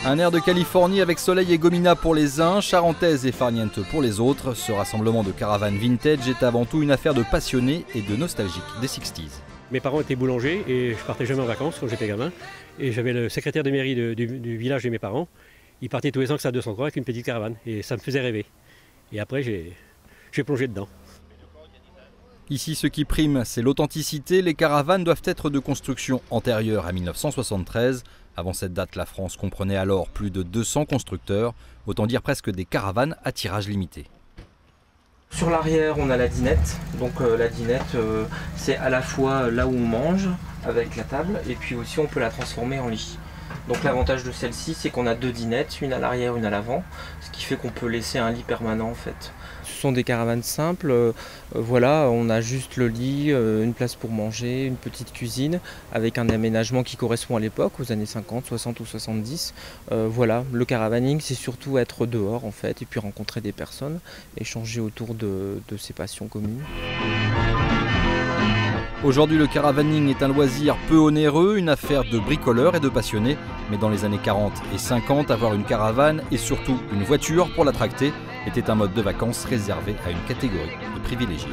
Un air de Californie avec soleil et gomina pour les uns, charentaise et farniente pour les autres. Ce rassemblement de caravanes vintage est avant tout une affaire de passionnés et de nostalgiques des 60s. Mes parents étaient boulangers et je partais jamais en vacances quand j'étais gamin. Et j'avais le secrétaire de mairie du village de mes parents. Il partait tous les ans que ça à 200 avec une petite caravane et ça me faisait rêver. Et après j'ai plongé dedans. Ici, ce qui prime, c'est l'authenticité. Les caravanes doivent être de construction antérieure à 1973. Avant cette date, la France comprenait alors plus de 200 constructeurs, autant dire presque des caravanes à tirage limité. Sur l'arrière, on a la dinette. Donc la dinette, c'est à la fois là où on mange avec la table, et puis aussi on peut la transformer en lit. Donc l'avantage de celle-ci, c'est qu'on a deux dinettes, une à l'arrière, une à l'avant, ce qui fait qu'on peut laisser un lit permanent en fait. Ce sont des caravanes simples, voilà, on a juste le lit, une place pour manger, une petite cuisine, avec un aménagement qui correspond à l'époque, aux années 50, 60 ou 70. Voilà, le caravaning, c'est surtout être dehors en fait, et puis rencontrer des personnes, échanger autour de ses passions communes. Aujourd'hui, le caravaning est un loisir peu onéreux, une affaire de bricoleurs et de passionnés. Mais dans les années 40 et 50, avoir une caravane et surtout une voiture pour la tracter était un mode de vacances réservé à une catégorie de privilégiés.